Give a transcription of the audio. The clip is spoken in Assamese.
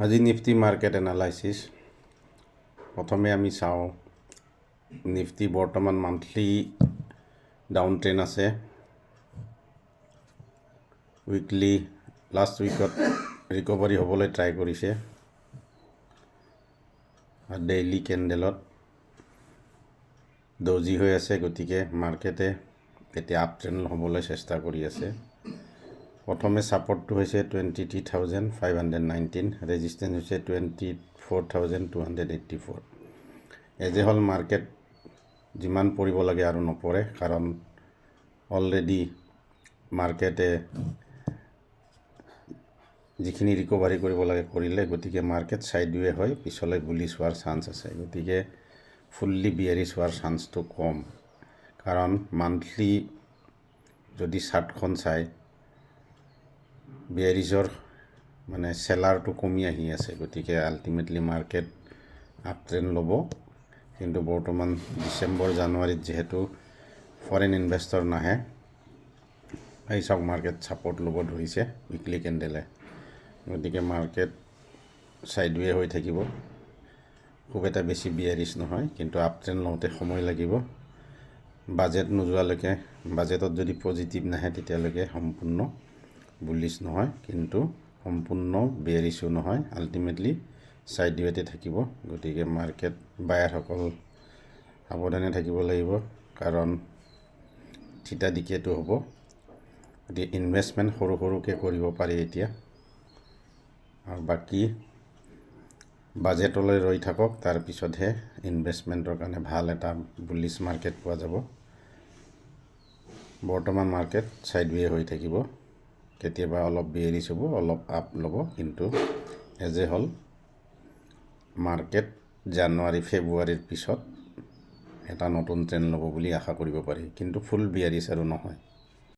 আজি নিফটি মাৰ্কেট এনালাইচিছ। প্ৰথমে আমি চাওঁ নিফটি বৰ্তমান মান্থলি ডাউন ট্ৰেণ্ড আছে। উইকলি লাষ্ট উইকত ৰিকভাৰী হ'বলৈ ট্ৰাই কৰিছে। ডেইলি কেণ্ডেলত ডজি হৈ আছে, গতিকে মাৰ্কেটে এতিয়া আপ ট্ৰেণ্ড হ'বলৈ চেষ্টা কৰি আছে। প্ৰথমে ছাপৰ্টটো হৈছে 23,519, ৰেজিষ্টেঞ্চ হৈছে 24,284। এজ এ হ'ল মাৰ্কেট যিমান পৰিব লাগে আৰু নপৰে, কাৰণ অলৰেডি মাৰ্কেটে যিখিনি ৰিকভাৰী কৰিব লাগে কৰিলে, গতিকে মাৰ্কেট ছাইডৱে হয় পিছলৈ বুলিছ হোৱাৰ চান্স আছে। গতিকে ফুল্লি বিয়াৰিছ হোৱাৰ চান্সটো কম, কাৰণ মান্থলি যদি চাৰ্টখন চাই বিয়াৰিছৰ মানে চেলাৰটো কমি আহি আছে। গতিকে আল্টিমেটলি মাৰ্কেট আপ ট্ৰেণ্ড ল'ব। কিন্তু বৰ্তমান ডিচেম্বৰ জানুৱাৰীত যিহেতু ফৰেন ইনভেষ্টৰ নাহে, এই চাওক মাৰ্কেট ছাপৰ্ট ল'ব ধৰিছে উইকলি কেণ্ডেলে। গতিকে মাৰ্কেট ছাইডৱে হৈ থাকিব, খুব এটা বেছি বিয়াৰিছ নহয়, কিন্তু আপ ট্ৰেণ্ড লওঁতে সময় লাগিব। বাজেট নোযোৱালৈকে, বাজেটত যদি পজিটিভ নাহে তেতিয়ালৈকে সম্পূৰ্ণ বুলিছ নহয়, কিন্তু সম্পূৰ্ণ বিয়াৰিছো নহয়, আল্টিমেটলি ছাইডৱেতে থাকিব। গতিকে মাৰ্কেট বায়াৰসকল সাৱধানে থাকিব লাগিব, কাৰণ থিতা দিকেতো হ'ব। গতিকে ইনভেষ্টমেণ্ট সৰু সৰুকৈ কৰিব পাৰি এতিয়া, আৰু বাকী বাজেটলৈ ৰৈ থাকক, তাৰপিছতহে ইনভেষ্টমেণ্টৰ কাৰণে ভাল এটা বুলিছ মাৰ্কেট পোৱা যাব। বৰ্তমান মাৰ্কেট ছাইডৱে হৈ থাকিব, কেতিয়াবা অলপ বিয়াৰিছ হ'ব, অলপ আপ ল'ব, কিন্তু এজ এ হ'ল মাৰ্কেট জানুৱাৰী ফেব্ৰুৱাৰীৰ পিছত এটা নতুন ট্ৰেণ্ড ল'ব বুলি আশা কৰিব পাৰি, কিন্তু ফুল বিয়াৰিছ আৰু নহয়।